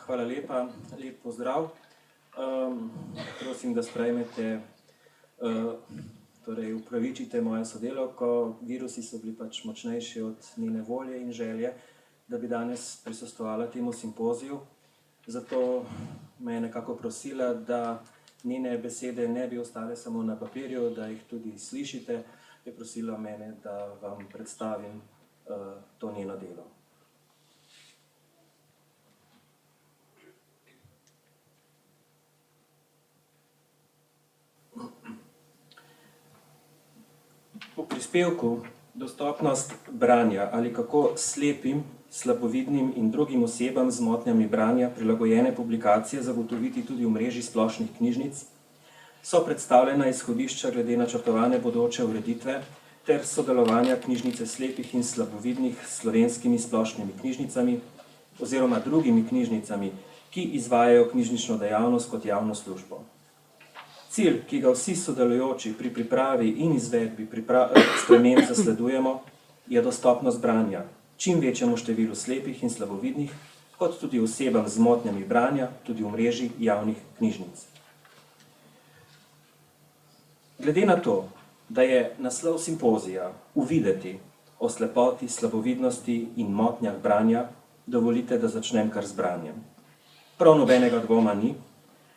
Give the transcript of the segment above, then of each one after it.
Hvala lepa, lep pozdrav. Prosim, da sprejmete, torej upravičite mojo sodelavko. Virusi so bili pač močnejši od njene volje in želje, da bi danes prisostvovala temu simpoziju. Zato me je nekako prosila, da njene besede ne bi ostale samo na papirju, da jih tudi slišite. Je prosila mene, da vam predstavim to njeno delo. V prispevku Dostopnost branja ali kako slepim, slabovidnim in drugim osebam z motnjami branja prilagojene publikacije zagotoviti tudi v mreži splošnih knjižnic so predstavljena izhodišča glede načrtovane bodoče ureditve ter sodelovanja knjižnice slepih in slabovidnih s slovenskimi splošnimi knjižnicami oziroma drugimi knjižnicami, ki izvajajo knjižnično dejavnost kot javno službo. Cilj, ki ga vsi sodelujoči pri pripravi in izvedbi sprememb zasledujemo, je dostopnost branja čim večjemu številu slepih in slabovidnih, kot tudi osebam z motnjami branja, tudi v mreži javnih knjižnic. Glede na to, da je naslov simpozija Uvideti o slepoti, slabovidnosti in motnjah branja, dovolite, da začnem kar z branjem. Prav nobenega dvoma ni,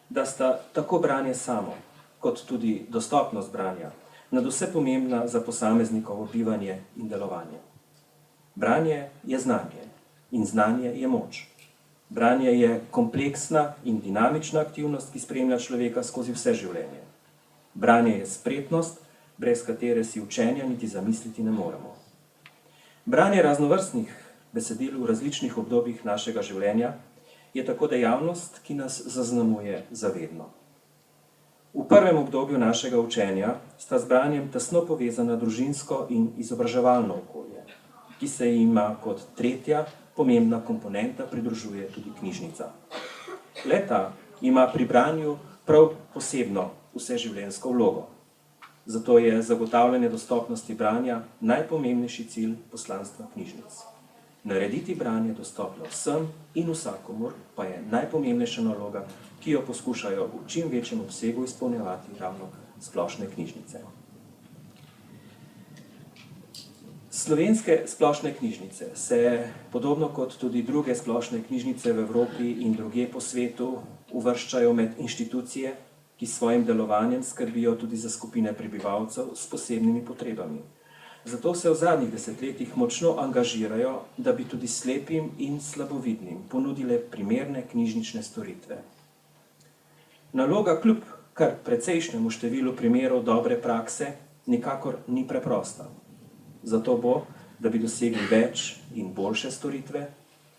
da sta tako branje samo, kot tudi dostopnost branja, nadvse pomembna za posameznikovo bivanje in delovanje. Branje je znanje in znanje je moč. Branje je kompleksna in dinamična aktivnost, ki spremlja človeka skozi vse življenje. Branje je spretnost, brez katere si učenja niti zamisliti ne moremo. Branje raznovrstnih besedil v različnih obdobjih našega življenja je tako dejavnost, ki nas zaznamuje zavedno. V prvem obdobju našega učenja sta z branjem tesno povezana družinsko in izobraževalno okolje, ki se jima kot tretja pomembna komponenta pridružuje tudi knjižnica. Le-ta ima pri branju prav posebno vseživljenjsko vlogo. Zato je zagotavljanje dostopnosti branja najpomembnejši cilj poslanstva knjižnic. Narediti branje dostopno vsem in vsakomur pa je najpomembnejša naloga, ki jo poskušajo v čim večjem obsegu izpolnjevati ravno splošne knjižnice. Slovenske splošne knjižnice se, podobno kot tudi druge splošne knjižnice v Evropi in drugje po svetu, uvrščajo med inštitucije, ki s svojim delovanjem skrbijo tudi za skupine prebivalcev s posebnimi potrebami. Zato se v zadnjih desetletjih močno angažirajo, da bi tudi slepim in slabovidnim ponudile primerne knjižnične storitve. Naloga kljub kar precejšnjemu številu primerov dobre prakse nikakor ni preprosta. Zato bo, da bi dosegli več in boljše storitve,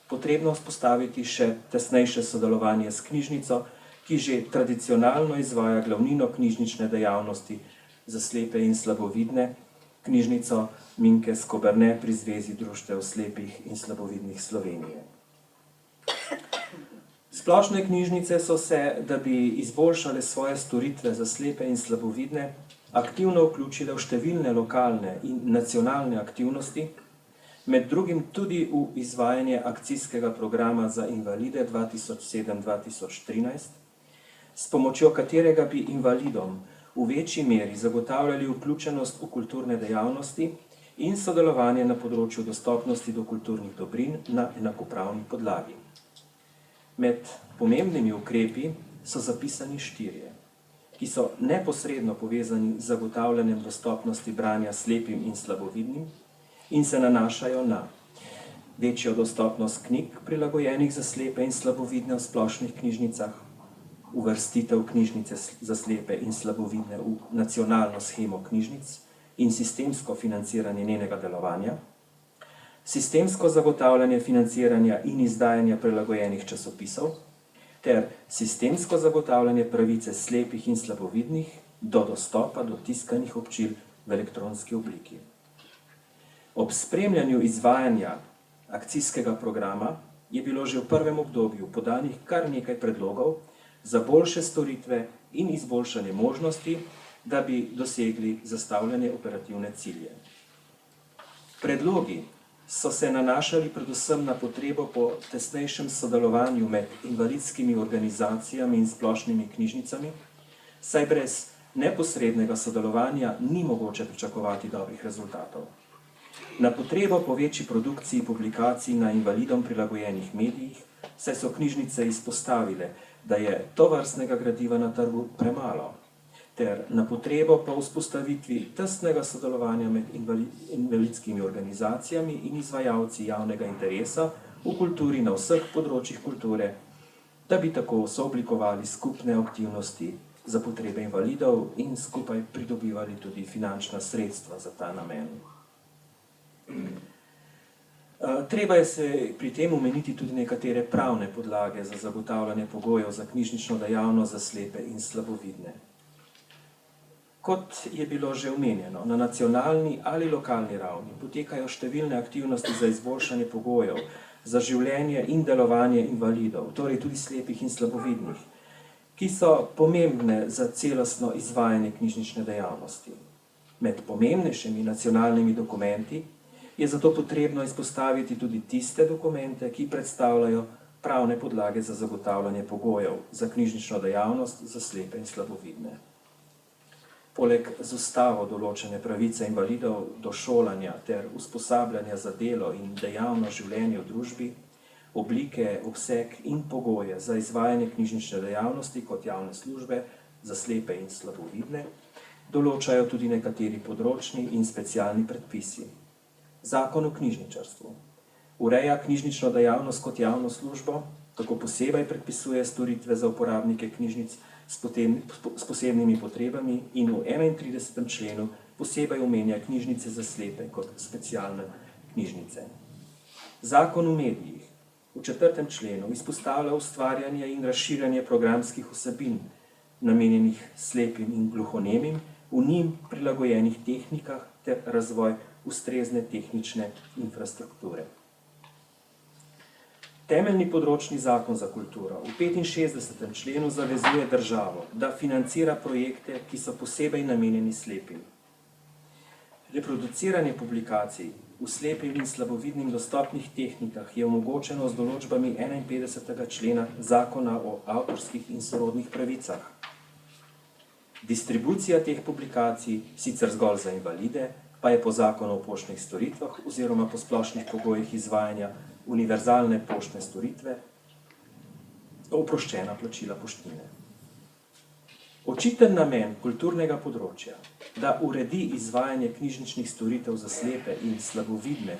potrebno vzpostaviti še tesnejše sodelovanje s knjižnico, ki že tradicionalno izvaja glavnino knjižnične dejavnosti za slepe in slabovidne, knjižnico Minke Skoberne pri Zvezi društev slepih in slabovidnih Slovenije. Splošne knjižnice so se, da bi izboljšale svoje storitve za slepe in slabovidne, aktivno vključile v številne lokalne in nacionalne aktivnosti, med drugim tudi v izvajanje akcijskega programa za invalide 2007-2013, s pomočjo katerega bi invalidom v večji meri zagotavljali vključenost v kulturne dejavnosti in sodelovanje na področju dostopnosti do kulturnih dobrin na enakopravni podlagi. Med pomembnimi ukrepi so zapisani 4, ki so neposredno povezani z zagotavljanjem dostopnosti branja slepim in slabovidnim in se nanašajo na večjo dostopnost knjig, prilagojenih za slepe in slabovidne v splošnih knjižnicah, uvrstitev knjižnice za slepe in slabovidne v nacionalno shemo knjižnic in sistemsko financiranje njenega delovanja, sistemsko zagotavljanje financiranja in izdajanja prilagojenih časopisov ter sistemsko zagotavljanje pravice slepih in slabovidnih do dostopa do tiskanih občil v elektronski obliki. Ob spremljanju izvajanja akcijskega programa je bilo že v prvem obdobju podanih kar nekaj predlogov za boljše storitve in izboljšanje možnosti, da bi dosegli zastavljene operativne cilje. Predlogi so se nanašali predvsem na potrebo po tesnejšem sodelovanju med invalidskimi organizacijami in splošnimi knjižnicami, saj brez neposrednega sodelovanja ni mogoče pričakovati dobrih rezultatov. Na potrebo po večji produkciji publikacij na invalidom prilagojenih medijih, saj so knjižnice izpostavile, da je tovrstnega gradiva na trgu premalo, ter na potrebo po vzpostavitvi tesnega sodelovanja med invalidskimi organizacijami in izvajalci javnega interesa v kulturi na vseh področjih kulture, da bi tako sooblikovali skupne aktivnosti za potrebe invalidov in skupaj pridobivali tudi finančna sredstva za ta namen. Treba je se pri tem omeniti tudi nekatere pravne podlage za zagotavljanje pogojev za knjižnično dejavnost za slepe in slabovidne. Kot je bilo že omenjeno, na nacionalni ali lokalni ravni potekajo številne aktivnosti za izboljšanje pogojev za življenje in delovanje invalidov, torej tudi slepih in slabovidnih, ki so pomembne za celostno izvajanje knjižnične dejavnosti. Med pomembnejšimi nacionalnimi dokumenti je zato potrebno izpostaviti tudi tiste dokumente, ki predstavljajo pravne podlage za zagotavljanje pogojev za knjižnično dejavnost za slepe in slabovidne. Poleg z ustavo določene pravice invalidov do šolanja ter usposabljanja za delo in dejavno življenje v družbi, oblike, obseg in pogoje za izvajanje knjižnične dejavnosti kot javne službe za slepe in slabovidne, določajo tudi nekateri področni in specialni predpisi. Zakon o knjižničarstvu ureja knjižnično dejavnost kot javno službo, tako posebej predpisuje storitve za uporabnike knjižnic s posebnimi potrebami in v 31. členu posebej omenja knjižnice za slepe kot specialne knjižnice. Zakon o medijih v 4. členu izpostavlja ustvarjanje in razširjanje programskih vsebin, namenjenih slepim in gluhonemim, v njim prilagojenih tehnikah ter razvoj ustrezne tehnične infrastrukture. Temeljni področni zakon za kulturo v 65. členu zavezuje državo, da financira projekte, ki so posebej namenjeni slepim. Reproduciranje publikacij v slepim in slabovidnim dostopnih tehnikah je omogočeno z določbami 51. člena Zakona o avtorskih in sorodnih pravicah. Distribucija teh publikacij, sicer zgolj za invalide, pa je po zakonu o poštnih storitvah oziroma po splošnih pogojih izvajanja univerzalne poštne storitve oproščena plačila poštnine. Očiten namen kulturnega področja, da uredi izvajanje knjižničnih storitev za slepe in slabovidne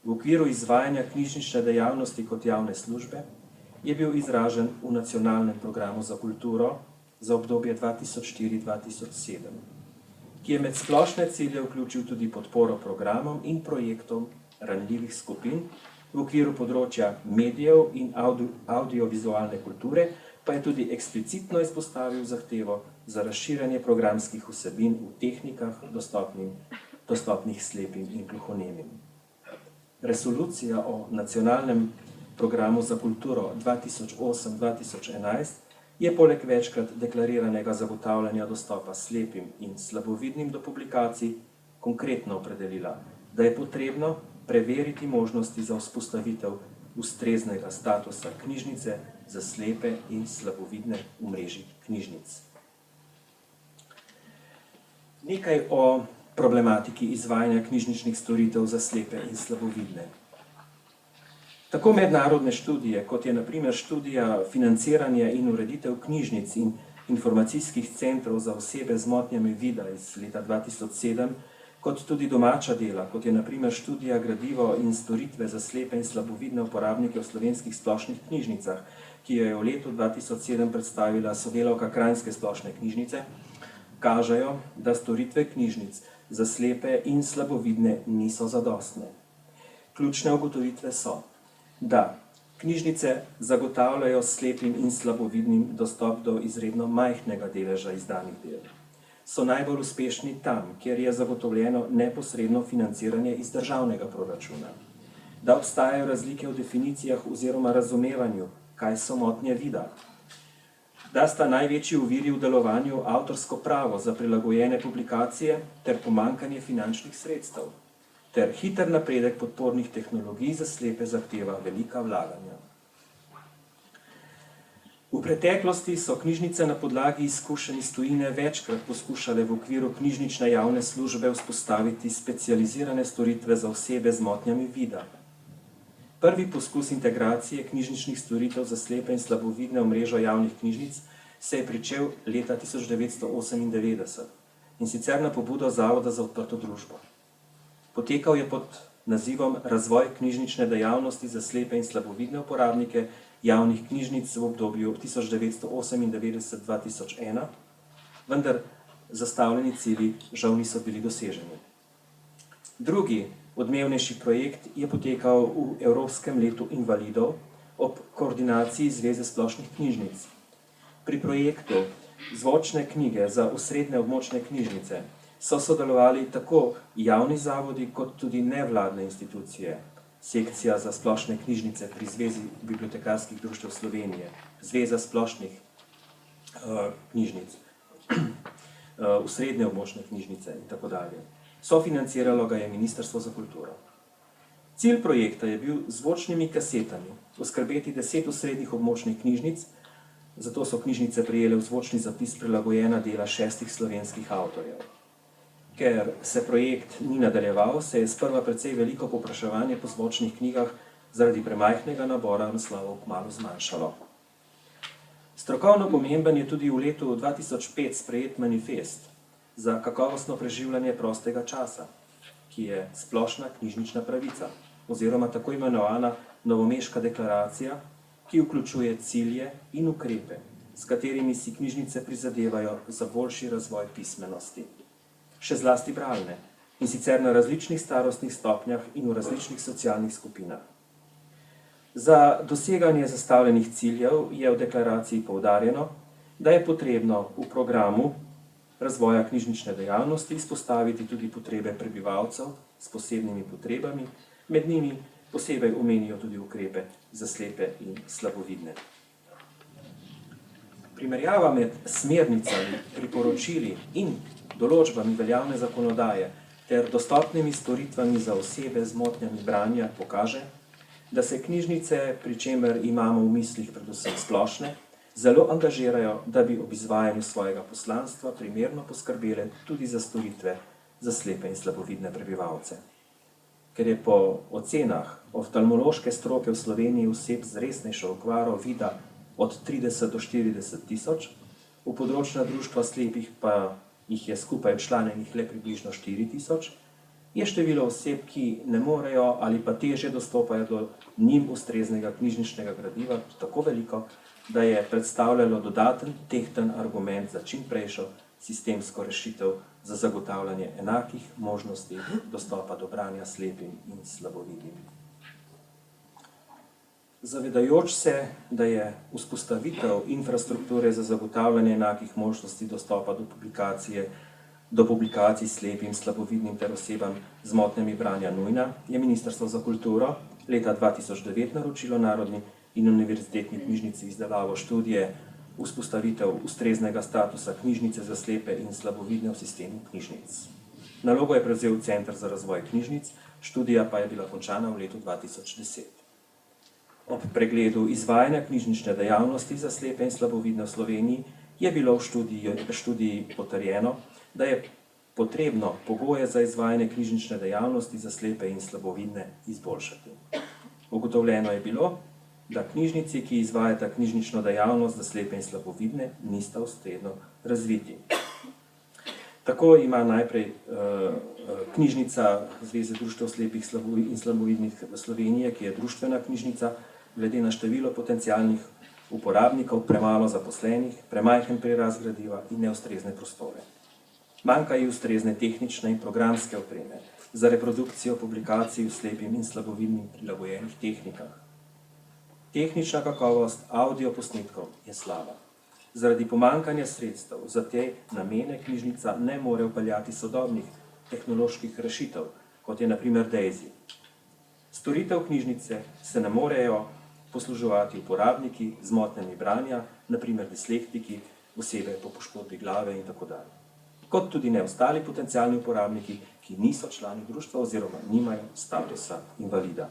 v okviru izvajanja knjižnične dejavnosti kot javne službe, je bil izražen v nacionalnem programu za kulturo za obdobje 2004-2007. Ki je med splošne cilje vključil tudi podporo programom in projektom ranljivih skupin v okviru področja medijev in audiovizualne kulture, pa je tudi eksplicitno izpostavil zahtevo za razširjanje programskih vsebin v tehnikah dostopnih slepim in gluhonemim. Resolucija o nacionalnem programu za kulturo 2008-2011 je poleg večkrat deklariranega zagotavljanja dostopa slepim in slabovidnim do publikacij konkretno opredelila, da je potrebno preveriti možnosti za vzpostavitev ustreznega statusa knjižnice za slepe in slabovidne v mreži knjižnic. Nekaj o problematiki izvajanja knjižničnih storitev za slepe in slabovidne. Tako mednarodne študije, kot je na primer študija financiranja in ureditev knjižnic in informacijskih centrov za osebe z motnjami vida iz leta 2007, kot tudi domača dela, kot je na primer študija gradivo in storitve za slepe in slabovidne uporabnike v slovenskih splošnih knjižnicah, ki jo je v letu 2007 predstavila sodelavka Kranjske splošne knjižnice, kažejo, da storitve knjižnic za slepe in slabovidne niso zadostne. Ključne ugotovitve so, da knjižnice zagotavljajo slepim in slabovidnim dostop do izredno majhnega deleža izdanih del. So najbolj uspešni tam, kjer je zagotovljeno neposredno financiranje iz državnega proračuna. Da obstajajo razlike v definicijah oziroma razumevanju, kaj so motnje vida. Da sta največji oviri v delovanju avtorsko pravo za prilagojene publikacije ter pomanjkanje finančnih sredstev. ter hiter napredek podpornih tehnologij za slepe zahteva velika vlaganja. V preteklosti so knjižnice na podlagi izkušenj iz tujine večkrat poskušale v okviru knjižnične javne službe vzpostaviti specializirane storitve za osebe z motnjami vida. Prvi poskus integracije knjižničnih storitev za slepe in slabovidne v mrežo javnih knjižnic se je pričel leta 1998 in sicer na pobudo Zavoda za odprto družbo. Potekal je pod nazivom Razvoj knjižnične dejavnosti za slepe in slabovidne uporabnike javnih knjižnic v obdobju 1998-2001, vendar zastavljeni cilji žal niso bili doseženi. Drugi, odmevnejši projekt je potekal v Evropskem letu invalidov ob koordinaciji Zveze splošnih knjižnic. Pri projektu Zvočne knjige za osrednje območne knjižnice so sodelovali tako javni zavodi kot tudi nevladne institucije, Sekcija za splošne knjižnice pri Zvezi bibliotekarskih društev Slovenije, Zveza splošnih knjižnic, osrednje območne knjižnice in tako dalje. Sofinanciralo ga je Ministrstvo za kulturo. Cilj projekta je bil z zvočnimi kasetami oskrbeti 10 osrednjih območnih knjižnic, zato so knjižnice prejele v zvočni zapis prilagojena dela 6 slovenskih avtorjev. Ker se projekt ni nadaljeval, se je sprva precej veliko povpraševanje po zvočnih knjigah zaradi premajhnega nabora naslovov kmalu zmanjšalo. Strokovno pomemben je tudi v letu 2005 sprejet manifest za kakovostno preživljanje prostega časa, ki je splošna knjižnična pravica, oziroma tako imenovana Novomeška deklaracija, ki vključuje cilje in ukrepe, s katerimi si knjižnice prizadevajo za boljši razvoj pismenosti. Še zlasti bralne, in sicer na različnih starostnih stopnjah in v različnih socialnih skupinah. Za doseganje zastavljenih ciljev je v deklaraciji poudarjeno, da je potrebno v programu razvoja knjižnične dejavnosti izpostaviti tudi potrebe prebivalcev s posebnimi potrebami, med njimi posebej omenijo tudi ukrepe za slepe in slabovidne. Primerjava med smernicami, priporočili in določbami veljavne zakonodaje ter dostopnimi storitvami za osebe z motnjami branja pokaže, da se knjižnice, pri čemer imamo v mislih predvsem splošne, zelo angažirajo, da bi ob izvajanju svojega poslanstva primerno poskrbele tudi za storitve za slepe in slabovidne prebivalce. Ker je po ocenah oftalmološke stroke v Sloveniji oseb z resnejšo okvaro vida od 30 do 40 tisoč, v področna društva slepih pa jih je skupaj včlanjenih le približno 4 tisoč, je število oseb, ki ne morejo ali pa težje dostopajo do njim ustreznega knjižničnega gradiva tako veliko, da je predstavljalo dodaten tehten argument za čimprejšo sistemsko rešitev za zagotavljanje enakih možnosti dostopa do branja slepim in slabovidnim. Zavedajoč se, da je vzpostavitev infrastrukture za zagotavljanje enakih možnosti dostopa do publikacij slepim, slabovidnim ter osebam z motnjami branja nujna, je Ministrstvo za kulturo leta 2009 naročilo Narodni in univerzitetni knjižnici izdelavo študije vzpostavitev ustreznega statusa knjižnice za slepe in slabovidne v sistemu knjižnic. Nalogo je prevzel Center za razvoj knjižnic, študija pa je bila končana v letu 2010. Ob pregledu izvajanja knjižnične dejavnosti za slepe in slabovidne v Sloveniji je bilo v študiji potrjeno, da je potrebno pogoje za izvajanje knjižnične dejavnosti za slepe in slabovidne izboljšati. Ugotovljeno je bilo, da knjižnici, ki izvajata knjižnično dejavnost za slepe in slabovidne, nista ustrezno razviti. Tako ima najprej knjižnica Zveze društev slepih in slabovidnih Slovenije, ki je društvena knjižnica, glede na število potencialnih uporabnikov, premalo zaposlenih, premajhen prirast gradiva in neustrezne prostore. Manjka ji ustrezne tehnične in programske opreme za reprodukcijo publikacij v slepim in slabovidnim prilagojenih tehnikah. Tehnična kakovost avdioposnetkov je slaba. Zaradi pomanjkanja sredstev za te namene knjižnica ne more vpeljati sodobnih tehnoloških rešitev, kot je na primer Daisy. Storitev knjižnice se ne morejo posluževati uporabniki z motnjami branja, na primer dislektiki, osebe po poškodbi glave in tako dalje. kot tudi ne ostali potencialni uporabniki, ki niso člani društva oziroma nimajo statusa invalida.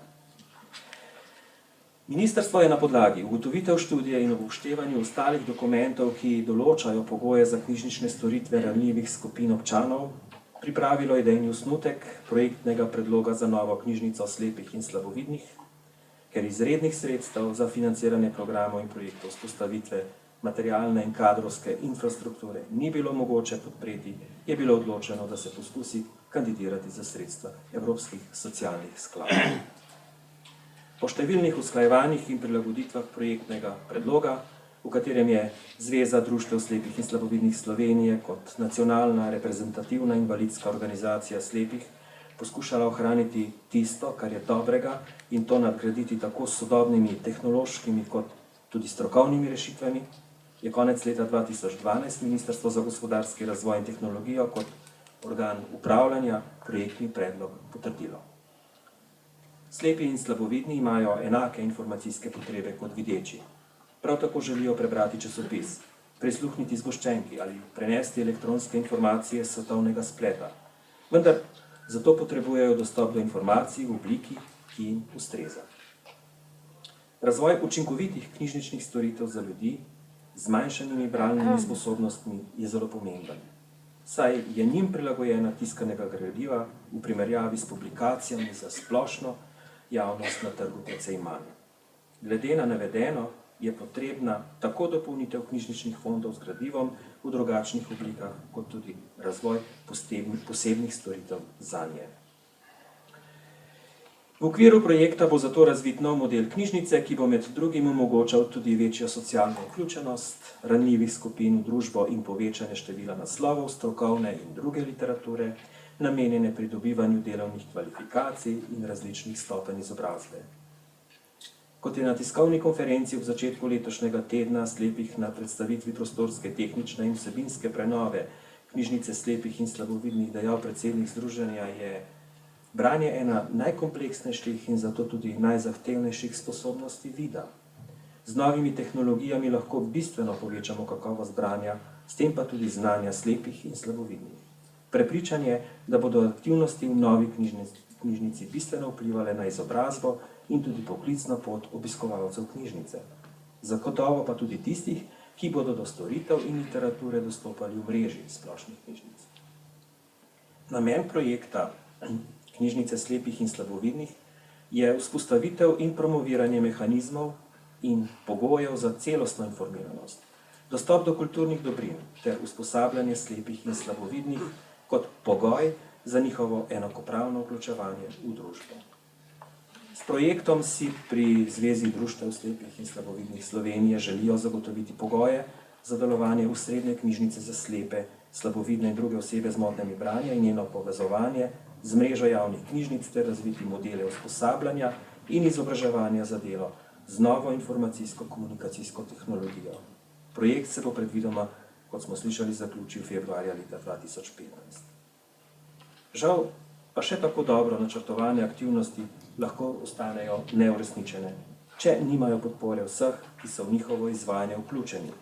Ministrstvo je na podlagi ugotovitev študije in upoštevanju ostalih dokumentov, ki določajo pogoje za knjižnične storitve ranljivih skupin občanov, pripravilo idejni osnutek projektnega predloga za novo knjižnico slepih in slabovidnih, ker izrednih sredstev za financiranje programov in projektov vzpostavitve materialne in kadrovske infrastrukture ni bilo mogoče podpreti, je bilo odločeno, da se poskusi kandidirati za sredstva evropskih socialnih skladov. Po številnih usklajevanjih in prilagoditvah projektnega predloga, v katerem je Zveza društev slepih in slabovidnih Slovenije kot nacionalna reprezentativna invalidska organizacija slepih poskušala ohraniti tisto, kar je dobrega, in to nadgraditi tako s sodobnimi tehnološkimi kot tudi strokovnimi rešitvami, je konec leta 2012 Ministrstvo za gospodarski razvoj in tehnologijo kot organ upravljanja projektni predlog potrdilo. Slepi in slabovidni imajo enake informacijske potrebe kot videči. Prav tako želijo prebrati časopis, prisluhniti zgoščenki ali prenesti elektronske informacije s svetovnega spleta. Vendar zato potrebujejo dostop do informacij v obliki, ki jim ustreza. Razvoj učinkovitih knjižničnih storitev za ljudi z zmanjšanimi bralnimi sposobnostmi je zelo pomemben, saj je njim prilagojena tiskanega gradiva v primerjavi s publikacijami za splošno javnost na trgu precej manj. Glede na navedeno je potrebna tako dopolnitev knjižničnih fondov z gradivom v drugačnih oblikah, kot tudi razvoj posebnih storitev zanje. V okviru projekta bo zato razvit nov model knjižnice, ki bo med drugim omogočal tudi večjo socialno vključenost ranljivih skupin v družbo in povečanje števila naslovov strokovne in druge literature, namenjene pridobivanju delovnih kvalifikacij in različnih stopenj izobrazbe. Kot je na tiskovni konferenci v začetku letošnjega tedna slepih na predstavitvi prostorske, tehnične in vsebinske prenove knjižnice slepih in slabovidnih dejal predsednik združenja, je branje ena najkompleksnejših in zato tudi najzahtevnejših sposobnosti vida. Z novimi tehnologijami lahko bistveno povečamo kakovost branja, s tem pa tudi znanja slepih in slabovidnih. Prepričan je, da bodo aktivnosti v novi knjižnici bistveno vplivale na izobrazbo in tudi poklicno pot obiskovalcev knjižnice. Zagotovo pa tudi tistih, ki bodo do storitev in literature dostopali v mreži splošnih knjižnic. Namen projekta knjižnice slepih in slabovidnih je vzpostavitev in promoviranje mehanizmov in pogojev za celostno informiranost, dostop do kulturnih dobrin ter usposabljanje slepih in slabovidnih kot pogoj za njihovo enakopravno vključevanje v družbo. S projektom si pri Zvezi društev slepih in slabovidnih Slovenije želijo zagotoviti pogoje za delovanje osrednje knjižnice za slepe, slabovidne in druge osebe z motnjami branja in njeno povezovanje z mrežo javnih knjižnic ter razviti modele usposabljanja in izobraževanja za delo z novo informacijsko-komunikacijsko tehnologijo. Projekt se bo predvidoma, kot smo slišali, zaključil februarja leta 2015. Žal pa še tako dobro načrtovane aktivnosti lahko ostanejo neuresničene, če nimajo podpore vseh, ki so v njihovo izvajanje vključeni.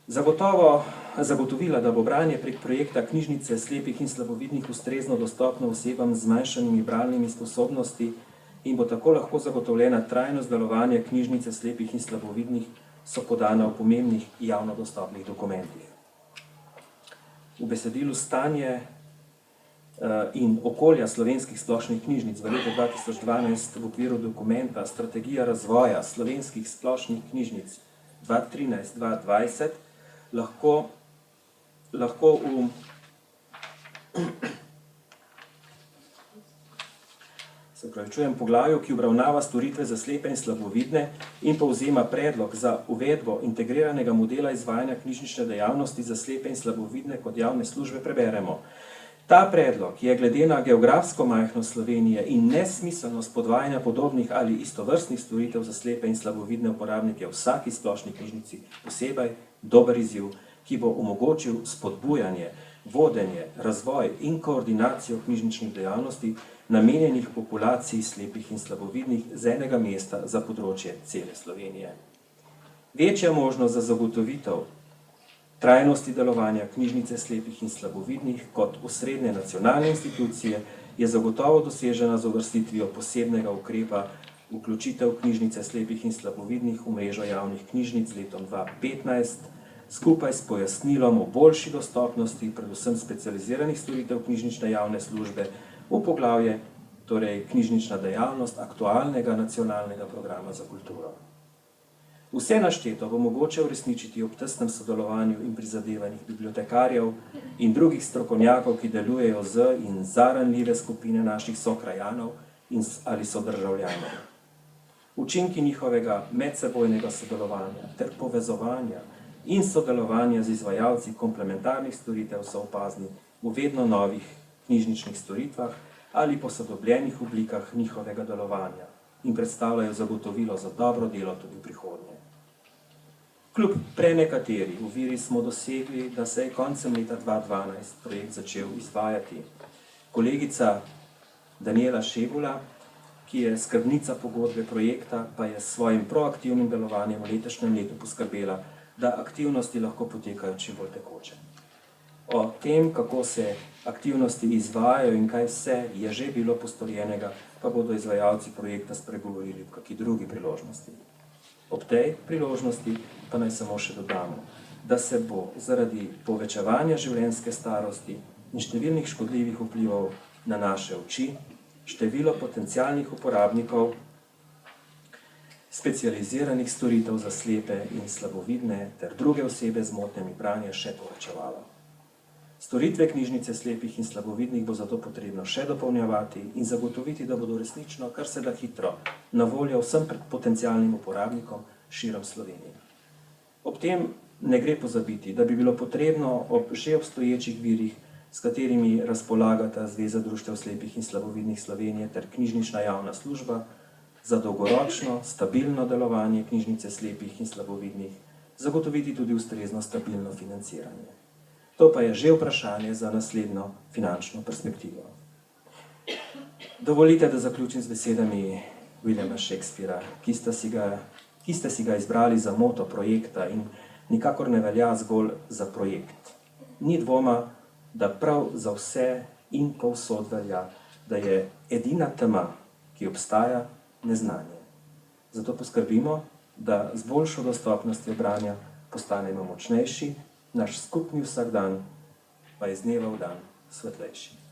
Zagotovila, da bo branje prek projekta knjižnice slepih in slabovidnih ustrezno dostopno osebam z zmanjšanimi bralnimi sposobnosti in bo tako lahko zagotovljena trajnost delovanja knjižnice slepih in slabovidnih, so podana v pomembnih javno dostopnih dokumentih. V besedilu Stanje in okolja slovenskih splošnih knjižnic v letu 2012 v okviru dokumenta Strategija razvoja slovenskih splošnih knjižnic 2013-2020 lahko v poglavju, ki obravnava storitve za slepe in slabovidne in povzema predlog za uvedbo integriranega modela izvajanja knjižnične dejavnosti za slepe in slabovidne kot javne službe, preberemo. Ta predlog je glede na geografsko majhnost Slovenije in nesmiselnost podvajanja podobnih ali istovrstnih storitev za slepe in slabovidne uporabnike v vsaki splošni knjižnici posebej dober izziv, ki bo omogočil spodbujanje, vodenje, razvoj in koordinacijo knjižničnih dejavnosti namenjenih populaciji slepih in slabovidnih z enega mesta za področje cele Slovenije. Večja možnost za zagotovitev trajnosti delovanja knjižnice slepih in slabovidnih kot osrednje nacionalne institucije je zagotovo dosežena z uvrstitvijo posebnega ukrepa vključitev knjižnice slepih in slabovidnih v mrežo javnih knjižnic z letom 2015, skupaj s pojasnilom o boljši dostopnosti, predvsem specializiranih storitev knjižnične javne službe v poglavje, torej knjižnična dejavnost aktualnega nacionalnega programa za kulturo. Vse našteto bo mogoče uresničiti ob tesnem sodelovanju in prizadevanjih bibliotekarjev in drugih strokovnjakov, ki delujejo z in za ranljive skupine naših sokrajanov ali sodržavljanov. Učinki njihovega medsebojnega sodelovanja ter povezovanja in sodelovanja z izvajalci komplementarnih storitev so opazni v vedno novih knjižničnih storitvah ali posodobljenih oblikah njihovega delovanja in predstavljajo zagotovilo za dobro delo tudi v prihodnje. Kljub prenekateri oviri smo dosegli, da se je koncem leta 2012 projekt začel izvajati. Kolegica Danijela Šegula, ki je skrbnica pogodbe projekta, pa je s svojim proaktivnim delovanjem v letošnjem letu poskrbela, da aktivnosti lahko potekajo čim bolj tekoče. O tem, kako se aktivnosti izvajajo in kaj vse je že bilo postorjenega, pa bodo izvajalci projekta spregovorili v kakšni drugi priložnosti. Ob tej priložnosti pa naj samo še dodamo, da se bo zaradi povečevanja življenjske starosti in številnih škodljivih vplivov na naše oči število potencialnih uporabnikov specializiranih storitev za slepe in slabovidne ter druge osebe z motnjami branja še povečevalo. Storitve knjižnice slepih in slabovidnih bo zato potrebno še dopolnjevati in zagotoviti, da bodo resnično kar se da hitro na voljo vsem potencialnim uporabnikom širom Slovenije. Ob tem ne gre pozabiti, da bi bilo potrebno ob že obstoječih virih, s katerimi razpolagata Zveza društev slepih in slabovidnih Slovenije ter knjižnična javna služba, za dolgoročno, stabilno delovanje knjižnice slepih in slabovidnih zagotoviti tudi ustrezno stabilno financiranje. To pa je že vprašanje za naslednjo finančno perspektivo. Dovolite, da zaključim z besedami Williama Shakespearea, ki ste si ga izbrali za moto projekta in nikakor ne velja zgolj za projekt. Ni dvoma, da prav za vse in povsod velja, da je edina tema, ki obstaja, neznanje. Zato poskrbimo, da z boljšo dostopnostjo branja postanemo močnejši, naš skupni vsakdan pa je iz dneva v dan svetlejši.